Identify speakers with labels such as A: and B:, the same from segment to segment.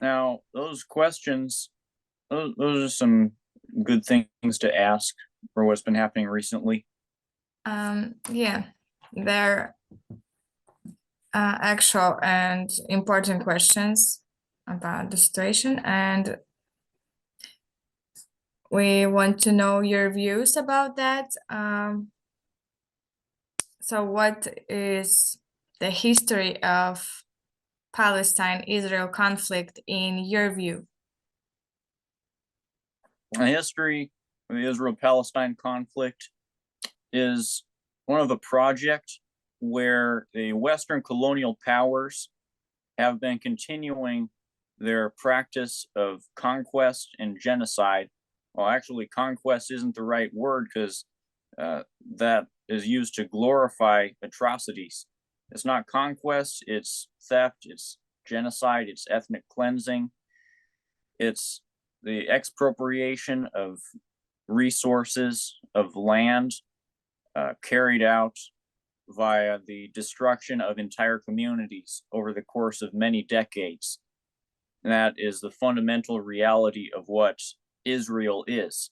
A: Now, those questions, those are some good things to ask for what's been happening recently.
B: Yeah, they're actual and important questions about the situation, and we want to know your views about that. So what is the history of Palestine-Israel conflict in your view?
A: The history of the Israel-Palestine conflict is one of a project where the Western colonial powers have been continuing their practice of conquest and genocide. Well, actually, conquest isn't the right word because that is used to glorify atrocities. It's not conquest, it's theft, it's genocide, it's ethnic cleansing, it's the expropriation of resources, of land, carried out via the destruction of entire communities over the course of many decades. And that is the fundamental reality of what Israel is.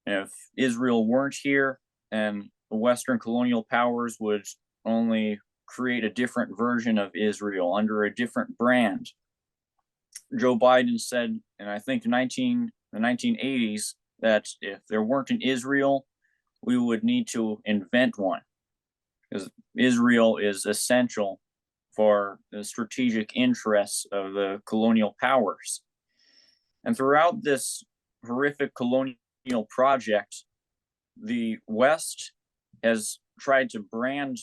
A: And if Israel weren't here, then the Western colonial powers would only create a different version of Israel under a different brand. Joe Biden said, and I think the 1980s, that if there weren't an Israel, we would need to invent one, because Israel is essential for the strategic interests of the colonial powers. And throughout this horrific colonial project, the West has tried to brand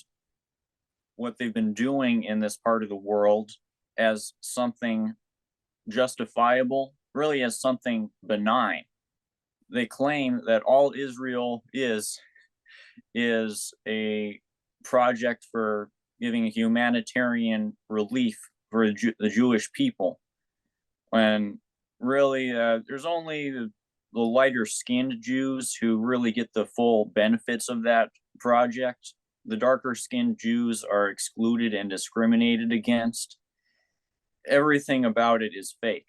A: what they've been doing in this part of the world as something justifiable, really as something benign. They claim that all Israel is a project for giving humanitarian relief for the Jewish people, when really there's only the lighter skinned Jews who really get the full benefits of that project. The darker skinned Jews are excluded and discriminated against. Everything about it is fake.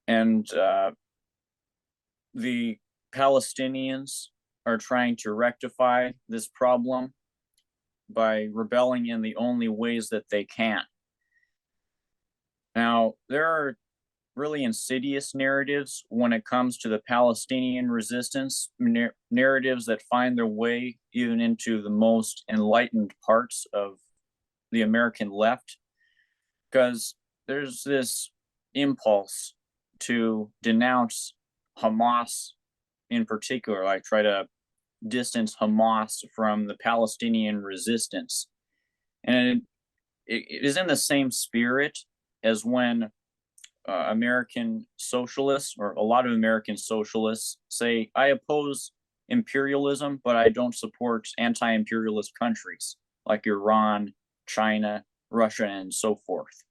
A: And the Palestinians are trying to rectify this problem by rebelling in the only ways that they can. Now, there are really insidious narratives when it comes to the Palestinian resistance, narratives that find their way even into the most enlightened parts of the American left, because there's this impulse to denounce Hamas in particular, like try to distance Hamas from the Palestinian resistance. And it is in the same spirit as when American socialists, or a lot of American socialists, say, I oppose imperialism, but I don't support anti-imperialist countries like Iran, China, Russia, and so forth.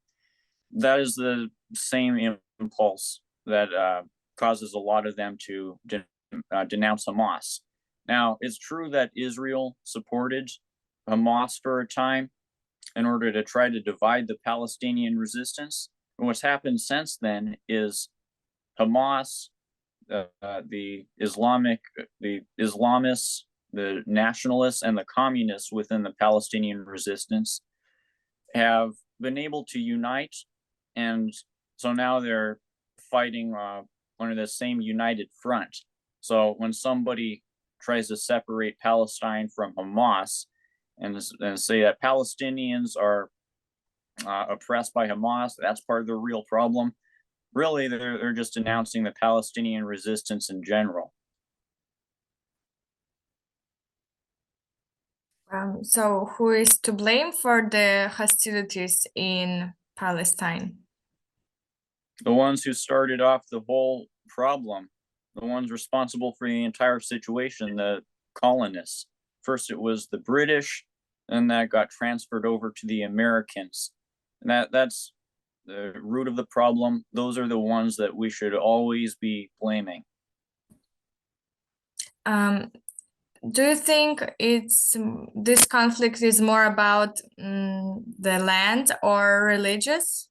A: That is the same impulse that causes a lot of them to denounce Hamas. Now, it's true that Israel supported Hamas for a time in order to try to divide the Palestinian resistance. And what's happened since then is Hamas, the Islamists, the nationalists, and the communists within the Palestinian resistance have been able to unite, and so now they're fighting under the same united front. So when somebody tries to separate Palestine from Hamas and say that Palestinians are oppressed by Hamas, that's part of the real problem. Really, they're just denouncing the Palestinian resistance in general.
B: So who is to blame for the hostilities in Palestine?
A: The ones who started off the whole problem, the ones responsible for the entire situation, the colonists. First it was the British, then that got transferred over to the Americans. And that's the root of the problem. Those are the ones that we should always be blaming.
B: Do you think this conflict is more about the land or religious?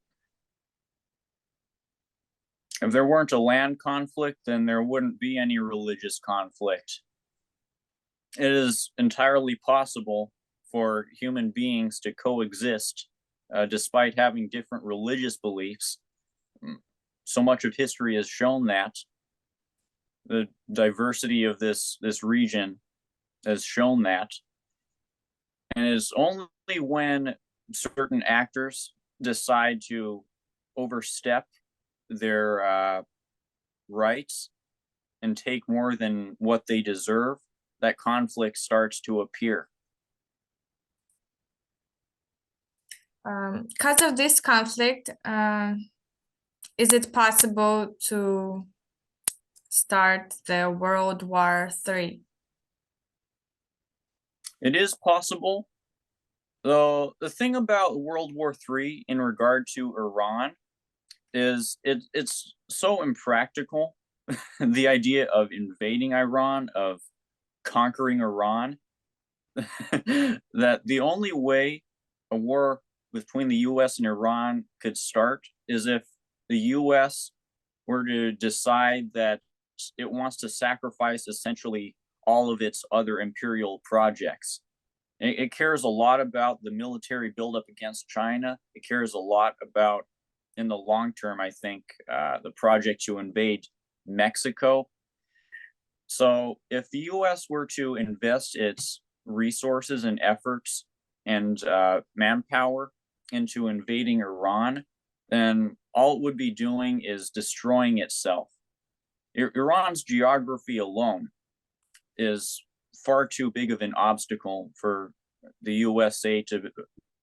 A: If there weren't a land conflict, then there wouldn't be any religious conflict. It is entirely possible for human beings to coexist despite having different religious beliefs. So much of history has shown that. The diversity of this region has shown that. And it's only when certain actors decide to overstep their rights and take more than what they deserve that conflict starts to appear.
B: Because of this conflict, is it possible to start the World War III?
A: It is possible, though the thing about World War III in regard to Iran is it's so impractical. The idea of invading Iran, of conquering Iran, that the only way a war between the US and Iran could start is if the US were to decide that it wants to sacrifice essentially all of its other imperial projects. It cares a lot about the military buildup against China. It cares a lot about, in the long term, I think, the project to invade Mexico. So if the US were to invest its resources and efforts and manpower into invading Iran, then all it would be doing is destroying itself. Iran's geography alone is far too big of an obstacle for the USA to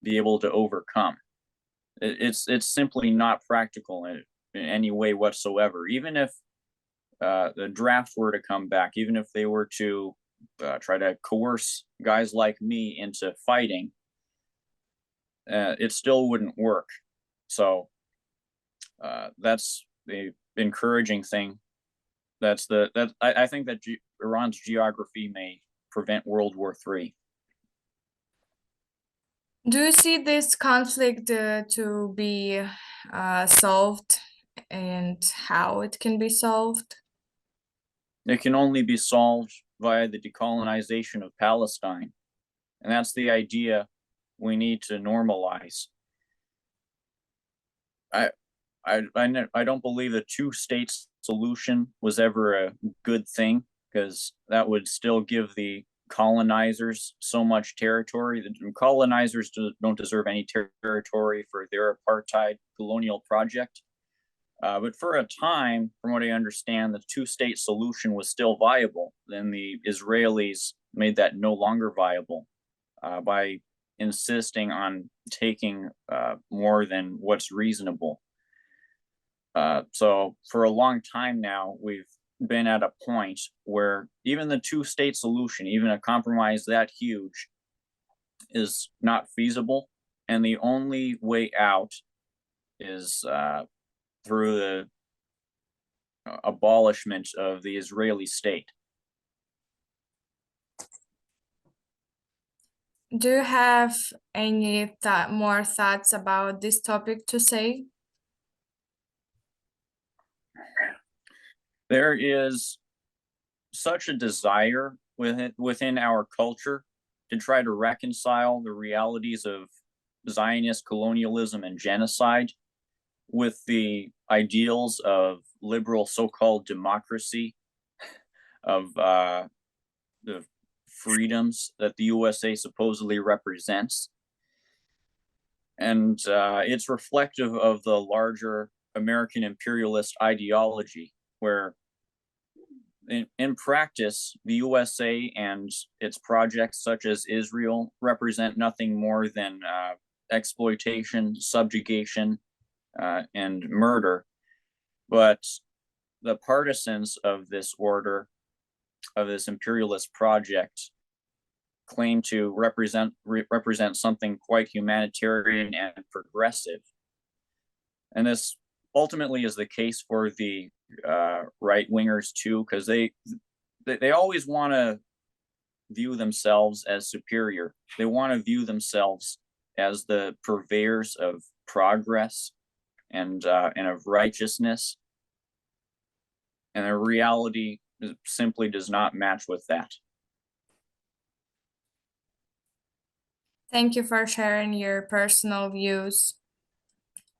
A: be able to overcome. It's simply not practical in any way whatsoever. Even if the draft were to come back, even if they were to try to coerce guys like me into fighting, it still wouldn't work. So that's the encouraging thing. I think that Iran's geography may prevent World War III.
B: Do you see this conflict to be solved, and how it can be solved?
A: It can only be solved via the decolonization of Palestine. And that's the idea we need to normalize. I don't believe the two-state solution was ever a good thing, because that would still give the colonizers so much territory. The colonizers don't deserve any territory for their apartheid colonial project. But for a time, from what I understand, the two-state solution was still viable. Then the Israelis made that no longer viable by insisting on taking more than what's reasonable. So for a long time now, we've been at a point where even the two-state solution, even a compromise that huge, is not feasible. And the only way out is through the abolishment of the Israeli state.
B: Do you have any more thoughts about this topic to say?
A: There is such a desire within our culture to try to reconcile the realities of Zionist colonialism and genocide with the ideals of liberal so-called democracy, of the freedoms that the USA supposedly represents. And it's reflective of the larger American imperialist ideology, where in practice, the USA and its projects such as Israel represent nothing more than exploitation, subjugation, and murder. But the partisans of this order, of this imperialist project, claim to represent something quite humanitarian and progressive. And this ultimately is the case for the right wingers too, because they always want to view themselves as superior. They want to view themselves as the purveyors of progress and of righteousness. and the reality simply does not match with that.
B: Thank you for sharing your personal views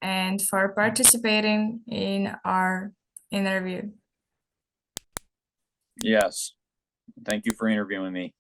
B: and for participating in our interview.
A: Yes. Thank you for interviewing me.